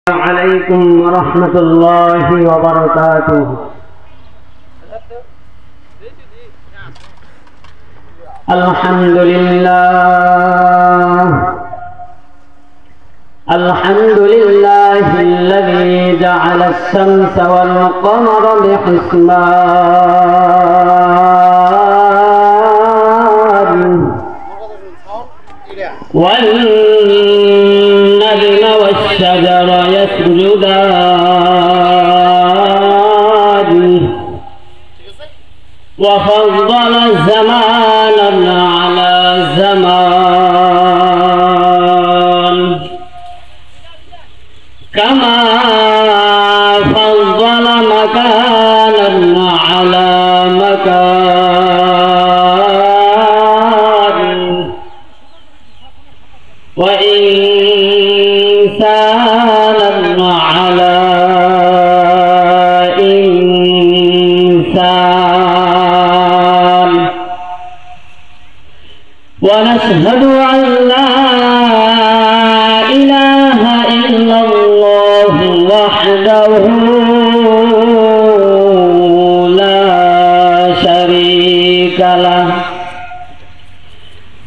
عليكم ورحمة الله وبركاته. الحمد لله الذي جعل الشمس والقمر بحسبان والنجم والشجر يسجدان وفضل زمانا على زمان كما فضل مكانا على مكان وإنسانا على إنسان ونشهد أن لا إله إلا الله وحده لا شريك له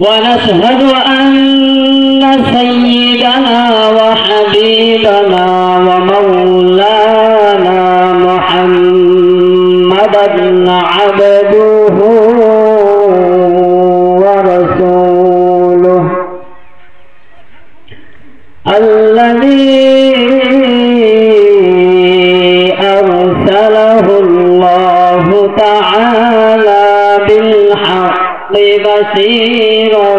ونشهد أن سيدنا وحبيبنا ومولانا محمدا عبده ورسوله الذي أرسله الله تعالى بالحق بشيرا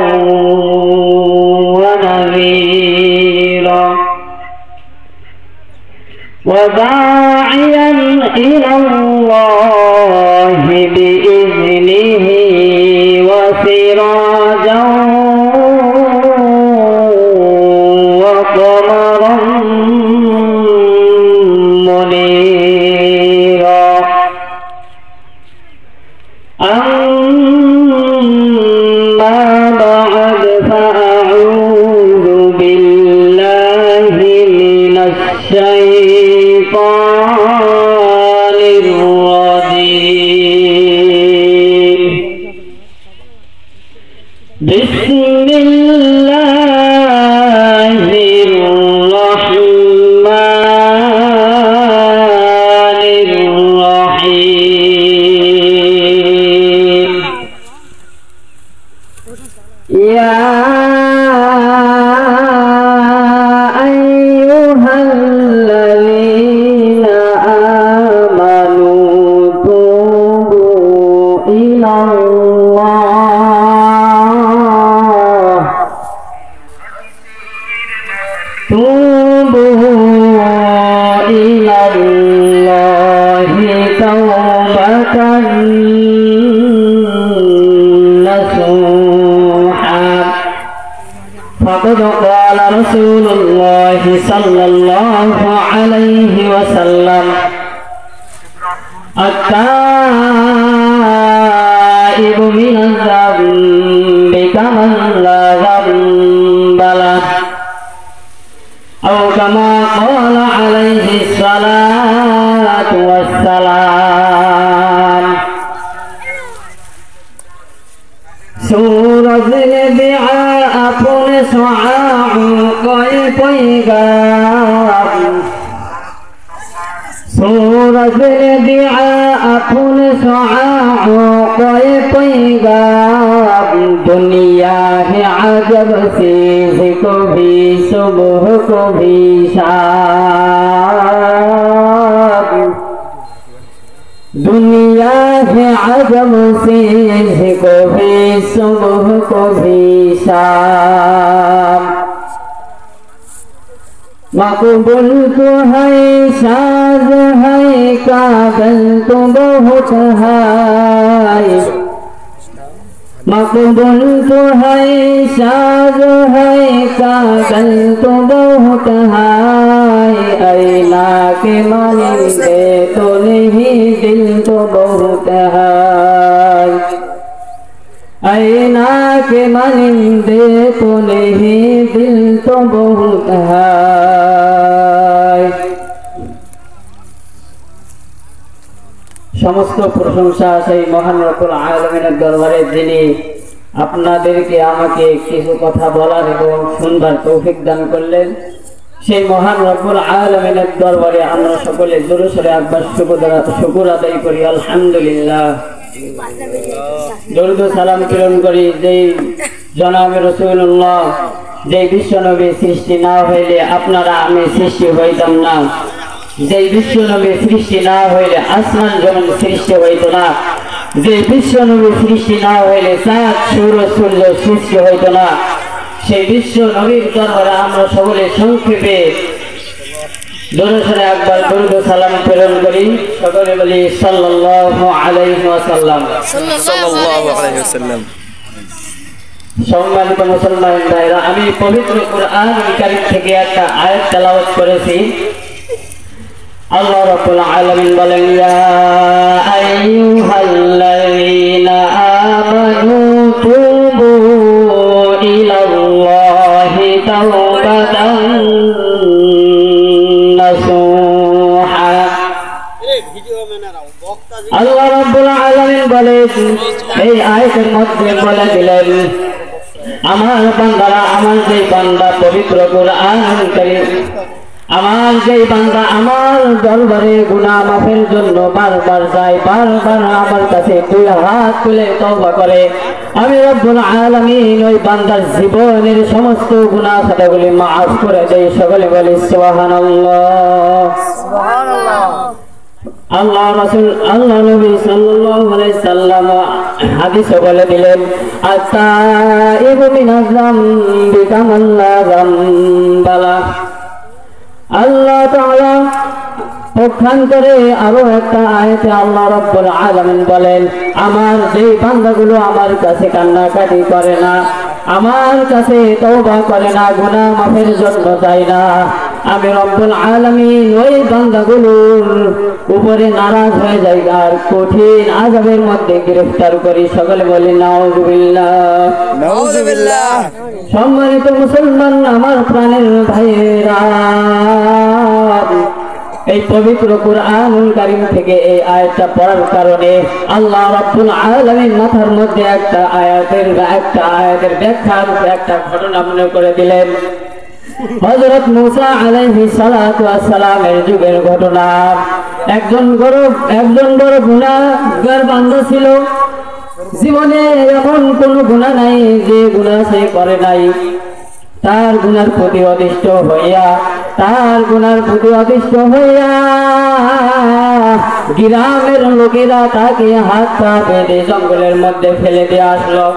ونذيرا وداعيا إلى الله بإذنه وسراجا وقمرا منيرا أما بعد فأعوذ بالله من الشيطان الرجيم بسم الله الرحمن الرحيم يا أيها الذين آمنوا توبوا إلى الله توبة نصوحا فقد قال رسول الله صلى الله عليه وسلم التائب من الذنب كمن لا ذنب له أو كما قال عليه الصلاة والسلام سورة البعاء أقول سعاع قيقيقا سورة البعاء أقول سعاع قيقيقا دنیا ہے عجب سے کبھی صبح کبھی شام دنیا ہے عجب سے کبھی صبح کبھی شام مقبول تو ہے ساز ہے کاغذ تو بہت ہے مقبول تو ہے ساز ہے کاغذ تو بہت ہے اینا کے مانندے تو نہیں دل تو بہت ہے اینا کے مانندے تو نہیں دل تو بہت ہے সমস্ত প্রশংসা সেই মহান রব্বুল আলামিনের দরবারে, যিনি আপনাদেরকে আমাকে কিছু কথা বলার এবং শুনবার তৌফিক দান করলেন। সেই মহান রব্বুল আলামিনের দরবারে আমরা সকলে জোরে সোরে একবার শুকর আদায় করি, আলহামদুলিল্লাহ। দরুদ ও সালাম প্রেরণ করি যেই জনাবে রাসূলুল্লাহ, যেই বিশ্বনবী সৃষ্টি না হইলে আপনারা আমি সৃষ্টি হইতাম না, যেই বিশ্বনবী সৃষ্টি না হইলে আসমান জমিন সৃষ্টি হইত না, যে বিশ্বনবী সৃষ্টি না হইলে চাঁদ সূর্য সূর্য সৃষ্টি হইত না, সেই বিশ্ব নবীর দরবারে আমরা সকলে সংক্ষেপে জোরে সোরে একবার দরুদ ও সালাম প্রেরণ করি। সকলে বলি সাল্লাল্লাহু আলাইহি ওয়াসাল্লাম। সম্মানিত মুসলমান ভাইরা, আমি পবিত্র কুরআন কারীম থেকে একটা আয়াত তেলাওয়াত করেছি। আল্লাহ রাব্বুল আলামিন বলেন, ইয়া আইয়ুহাল্লাযীনা আমানু তুবু ইলাল্লাহি তাওবাতান নাসুহা। আল্লাহ রাব্বুল আলামিন বলেন, এই আয়াতের মধ্যে বলে দিলেন, আমার বান্দারা, আমার যে বান্দা পবিত্র কুরআন কারীম, আমার যেই বান্দা আমার দরবারে গুনাহ মাফের জন্য বারবার যায়, বারবার আমার কাছে দুই হাত তুলে তওবা করে, আমি রব্বুল আলামিন ওই বান্দার জীবনের সমস্ত গুনাহ খাতাগুলি মাফ করে দেই। সকলে বলি সুবহানাল্লাহ, সুবহানাল্লাহ। আল্লাহ রাসূল, আল্লাহ নবী সাল্লাল্লাহু আলাইহি সাল্লাম হাদিসে বলে দিলেন, আত-তাইবু মিনাজ যামবি কামান লা যামবালা। আল্লাহ তাআলা পক্ষান্তরে আরো একটা আয়াতে আল্লাহ রাব্বুল আলামিন বলেন, আমার যেই বান্দাগুলো আমার কাছে কান্নাকাটি করে না, আমার কাছে তওবা করে না, গুনাহ মাফের জন্য যায় না, আমি রব্বুল আলামিন ওই বান্দাগুলোর উপরে নারাজ হয়ে যাই আর কঠিন আযাবের মধ্যে গ্রেফতার করি। সকলে বলি নাউযুবিল্লাহ, নাউযুবিল্লাহ। সম্মানিত মুসলমান, আমার প্রাণের ভাইয়েরা, এই পবিত্র কুরআনুল কারীম থেকে এই আয়াতটা পড়ার কারণে আল্লাহ রাব্বুল আলামিন মাথার মধ্যে একটা আয়াতের ব্যাখ্যার একটা ঘটনা মনে করে দিলেন। হযরত মূসা আলাইহিস সালাতু ওয়াস সালামের যুগের ঘটনা। একজন বড় গুনাহগার বান্দা ছিল। জীবনে এমন কোন গুনাহ নাই যে গুনাহ সে করে নাই। তার গুনার প্রতি অদিষ্ট হইয়া গ্রামের লোকেরা তাকে হাত পা বেঁধে জঙ্গলের মধ্যে ফেলে দিয়ে আসলো।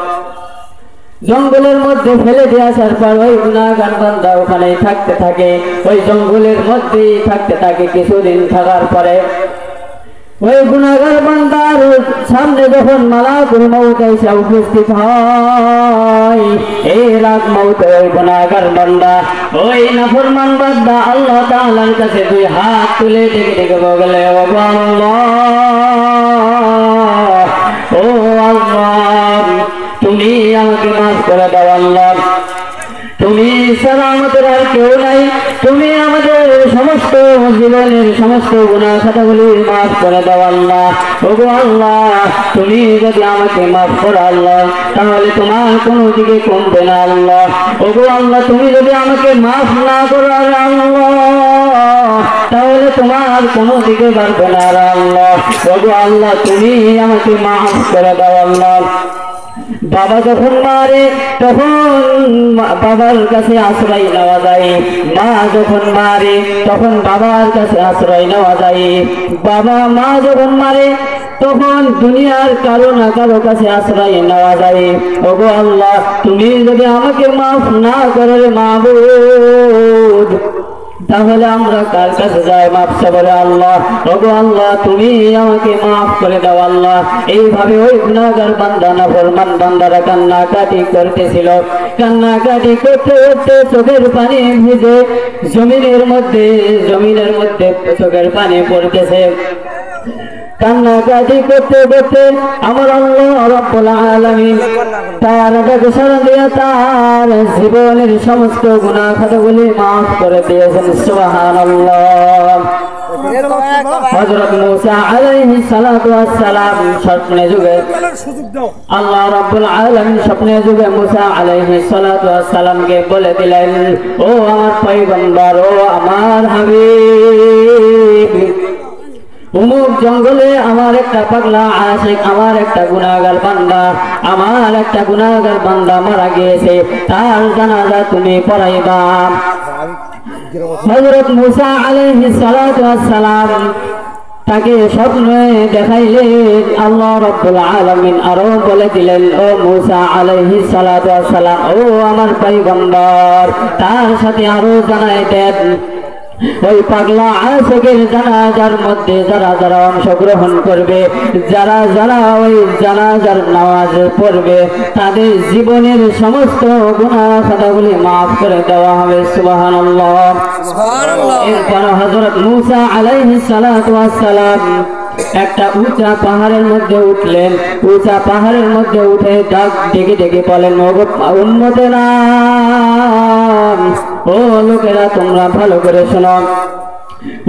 জঙ্গলের মধ্যে ফেলে দিয়ে আসার পর ওই গুনাহগার বান্দা ওখানেই থাকতে থাকে, ওই জঙ্গলের মধ্যেই থাকতে থাকে। কিছুদিন থাকার পরে ওই গুনাহগার বান্দার সামনে যখন মালাকুল মউত এসে উপস্থিত হয়, এই রাত মউত ওই গুনাহগার বান্দা, ওই নাফরমান বান্দা আল্লাহ তাআলার কাছে দুই হাত তুলে ডেকে বলে, ও আল্লাহ, ও আল্লাহ, তুমি আমাকে মাফ করে দাও আল্লাহ, তুমি ছাড়া আমাদের আর কেউ নাই, তুমি আমাদের সমস্ত জীবনের সমস্ত গুনাহ খাতাগুলি মাফ করে দাও আল্লাহ। ওগো আল্লাহ, তুমি যদি আমাকে মাফ করো আল্লাহ, তাহলে তোমার কোনো দিকে কমবে না আল্লাহ। ওগো আল্লাহ, তুমি যদি আমাকে মাফ না করো আল্লাহ, তাহলে তোমার কোনো দিকে বাড়বে না আল্লাহ। ওগো আল্লাহ, তুমি আমাকে মাফ করে দাও আল্লাহ। বাবা যখন মারে তখন বাবার কাছে আশ্রয় নেওয়া যায়, মা যখন মারে তখন বাবার কাছে আশ্রয় নেওয়া যায়, মা যখন মারে তখন দুনিয়ার কারো না কারো কাছে আশ্রয় নেওয়া যায়। ওগো আল্লাহ, তুমি যদি আমাকে মাফ না করো রে মাবুদ, তাহলে আমরা কার কাছে যাই মাফ চাইবো আল্লাহ। ওগো আল্লাহ, তুমি আমাকে মাফ করে দাও আল্লাহ। এইভাবে ওই গুনাহগার বান্দা, নাফরমান বান্দারা কান্নাকাটি করতেছিল। কান্নাকাটি করতে করতে চোখের পানি ভিজে জমিনের মধ্যে চোখের পানি পড়তেছে। কান্নাকাটি করতে করতে আমার আল্লাহ রাব্বুল আলামিন তার ডাকে সাড়া দিয়ে তার জীবনের সমস্ত গুনাহ খাতাগুলি মাফ করে দিয়েছেন। সুবহানাল্লাহ। হযরত মূসা আলাইহিস সালাতু ওয়াস সালাম স্বপ্নে যুগে আল্লাহ রাব্বুল আলামিন স্বপ্নে যুগে মূসা আলাইহিস সালাতু ওয়াস সালামকে বলে দিলেন, ও আমার পয়গম্বর, ও আমার হাবিব, অমুক জঙ্গলে আমার একটা পাগলা আশিক, আমার একটা গুনাহগার বান্দা মারা গিয়েছে, তার জানাজা তুমি পড়াইবা। হযরত মূসা আলাইহিস সালাতু ওয়াস সালাম তাকে স্বপ্নে দেখাইলেন। আল্লাহ রাব্বুল আলামিন আরো বলে দিলেন, ও মূসা আলাইহিস সালাতু ওয়াস সালাম, ও আমার পয়গম্বর, তার সাথে আরো জানাই দেন, ওই পাগলা আশিকের জানাজার মধ্যে যারা যারা অংশগ্রহণ করবে, যারা যারা ওই জানাজার নামাজ পড়বে, তাদের জীবনের সমস্ত গুনাহ খাতাগুলি মাফ করে দেওয়া হবে। সুবহানাল্লাহ, সুবহানাল্লাহ। এরপর হযরত মূসা আলাইহিস সালাতু ওয়াস সালাম একটা উঁচা পাহাড়ের মধ্যে উঠলেন। উঁচা পাহাড়ের মধ্যে উঠে ডাক ডেকে ডেকে বলেন, ও উম্মতেরা, ও লোকেরা, তোমরা ভালো করে শোনো,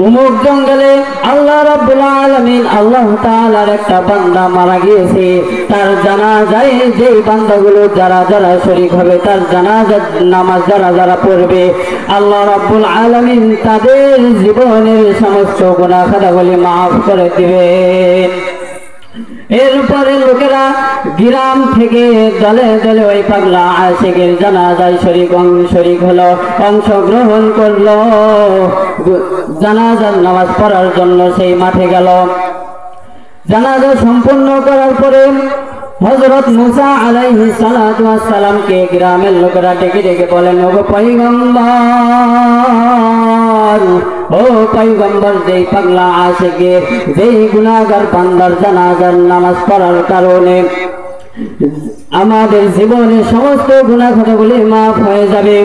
অমুক জঙ্গলে আল্লাহ রাব্বুল আলামিন আল্লাহ তাআলার একটা বান্দা মারা গিয়েছে, তার জানাজায় যেই বান্দাগুলো যারা যারা শরীক হবে, তার জানাজার নামাজ যারা যারা পড়বে, আল্লাহ রাব্বুল আলামিন তাদের জীবনের সমস্ত গুনাহ খাতাগুলি মাফ করে দিবেন। এরপরে লোকেরা গ্রাম থেকে দলে দলে ওই পাগলা আশিকের জানাজায় শরীক হলো, অংশগ্রহণ করলো, জানাজার নামাজ পড়ার জন্য সেই মাঠে গেল। জানাজা সম্পূর্ণ করার পরে হযরত মূসা আলাইহিস সালাতু ওয়াস সালামকে গ্রামের লোকেরা ডেকে ডেকে বলেন, ও পয়গম্বর, ও পয়গম্বর, যেই পাগলা আশিকের, যেই গুনাহগার বান্দার জানাজার নামাজ পড়ার কারণে আমাদের জীবনের সমস্ত গুনাহ খাতাগুলি মাফ হয়ে যাবে,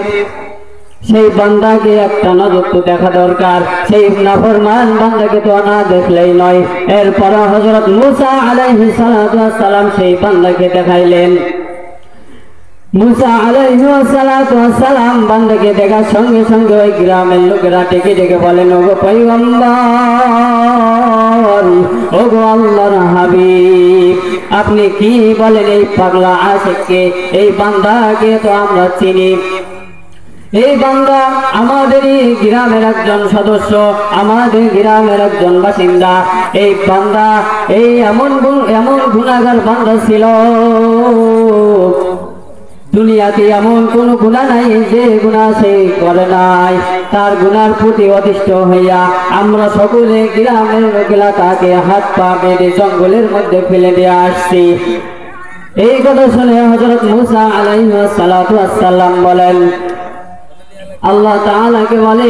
সেই বান্দাকে একটা নজর তো দেখা দরকার, সেই নাফরমান বান্দাকে তো না দেখলেই নয়। এরপর হযরত মূসা আলাইহিস সালাতু ওয়াস সালাম সেই বান্দাকে দেখাইলেন। মূসা আলাইহিস সালাতু ওয়াস সালাম বান্দাকে দেখার সঙ্গে সঙ্গে ওই গ্রামের লোকেরা ডেকে ডেকে বলেন, ওগো পয়গম্বর, ওগো আল্লাহর হাবিব, আপনি কি বলেন, এই পাগলা আশিককে, এই বান্দাকে তো আমরা চিনি, এই বান্দা আমাদেরই গ্রামের একজন সদস্য, আমাদের গ্রামের একজন বাসিন্দা। এই বান্দা এই এমন গুনাহগার বান্দা ছিল, দুনিয়াতে এমন কোন গুনাহ নাই যে গুনাহ সে করে নাই। তার গুনার প্রতি অতিষ্ঠ হইয়া আমরা সকলে গ্রামের লোকেরা তাকে হাত পা বেঁধে জঙ্গলের মধ্যে ফেলে দিয়ে আসছি। এই কথা শুনে হযরত মূসা আলাইহিস সালাতু ওয়াস সালাম বলেন, আল্লাহ তাআলাকে বলে,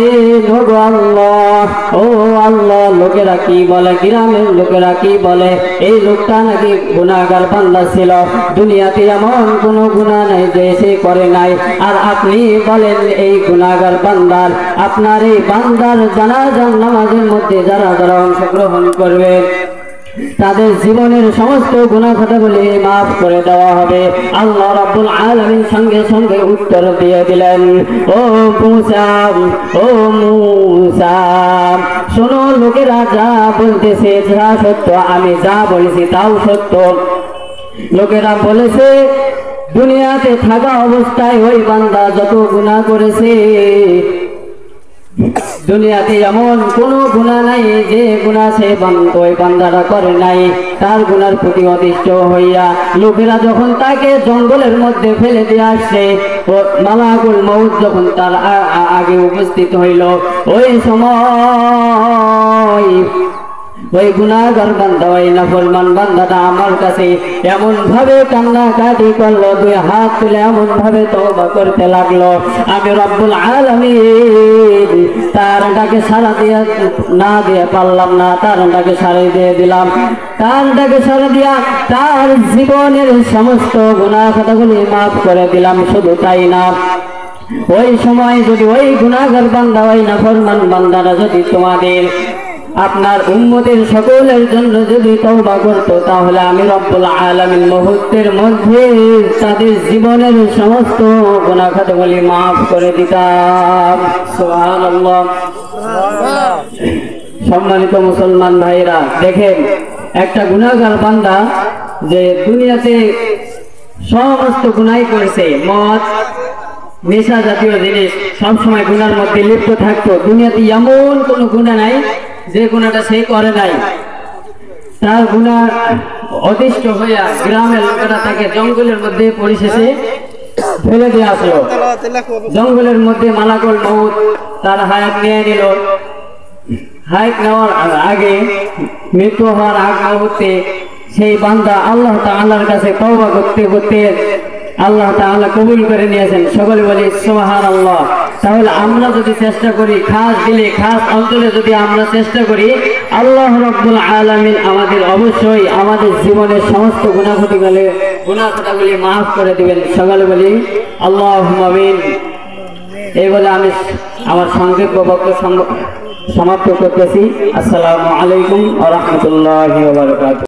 ওগো আল্লাহ, ও আল্লাহ, লোকেরা কি বলে, গ্রামের লোকেরা কি বলে, এই লোকটা নাকি গুনাহগার বান্দা ছিল, দুনিয়াতে এমন কোনো গুনাহ নাই যে সে করে নাই, আর আপনি বলেন এই গুনাহগার বান্দার, আপনার এই বান্দার জানাজার নামাজের মধ্যে যারা যারা অংশগ্রহণ করবে, তাদের জীবনের সমস্ত গুনাহ খাতাগুলি মাফ করে দেওয়া হবে। আল্লাহ রাব্বুল আলামিন সঙ্গে সঙ্গে উত্তর দিয়ে দিলেন, ও মূসা, শোনো, লোকেরা যা বলতেছে যা সত্য, আমি যা বলেছি তাও সত্য। লোকেরা বলেছে দুনিয়াতে থাকা অবস্থায় ওই বান্দা যত গুনাহ করেছে, দুনিয়াতে এমন কোন গুনাহ নাই যে গুনাহ সে ওই বান্দারা করে নাই। তার গুনার প্রতি অতিষ্ঠ হইয়া লোকেরা যখন তাকে জঙ্গলের মধ্যে ফেলে দিয়ে আসছে, মালাকুল মউত যখন তার আগে উপস্থিত হইল, ওই সময় ওই গুনাহগার বান্দা, ওই নাফরমান বান্দাটা আমার কাছে এমন ভাবে কান্নাকাটি করলো, দুই হাত তুলে এমন ভাবে তওবা করতে লাগলো, আমি রব্বুল আলামিন তার ডাকে সাড়া দিয়ে না দিয়ে পারলাম না, তার ডাকে সাড়া দিয়ে দিলাম। তার ডাকে সাড়া দিয়া তার জীবনের সমস্ত গুনাহ খাতাগুলি মাফ করে দিলাম। শুধু তাই না, ওই সময় যদি ওই গুনাহগার বান্দা, ওই নাফরমান বান্দারা যদি তোমাদের আপনার উম্মতের সকলের জন্য যদি তওবা করত, তাহলে আমি রব্বুল আলামিন মুহূর্তের মধ্যে তাদের জীবনের সমস্ত গুনাহ খাতাগুলি মাফ করে দিতাম। সুবহানাল্লাহ। সম্মানিত মুসলমান ভাইরা, দেখেন একটা গুনাহগার বান্দা যে দুনিয়াতে সমস্ত গুনাহ করেছে, মদ নেশা জাতীয় জিনিস সবসময় গুনার মধ্যে লিপ্ত থাকতো। দুনিয়াতে এমন কোনো গুনাহ নাই যে গুনাহটা সে করে নাই। তার গুনাহ অতিষ্ঠ হইয়া গ্রামের লোকেরা তাকে জঙ্গলের মধ্যে পরিশেষে ফেলে দিয়ে আসলো। জঙ্গলের মধ্যে মালাকুল মউত তার হায়াত নিয়ে নিল। হায়াত নেওয়ার আগে, মৃত্যু হওয়ার আগ মুহূর্তে সেই বান্দা আল্লাহ তাআলার কাছে তওবা করতে করতে আল্লাহ তাআলা কবুল করে নিয়েছেন। সকলে বলি সুবহানাল্লাহ। তাহলে আমরা যদি চেষ্টা করি, খাস দিলে খাস অঞ্চলে যদি আমরা চেষ্টা করি, আল্লাহ রাব্বুল আলামিন আমাদের অবশ্যই আমাদের জীবনের সমস্ত গুনাহগুলি মাফ করে দিবেন। সকলে বলি আল্লাহুম্মা আমিন। এই বলে আমি আমার সংক্ষিপ্ত বক্তব্য সমাপ্ত করতেছি। আসসালামু আলাইকুম ওয়া রাহমাতুল্লাহি ওয়া বারাকাতুহু।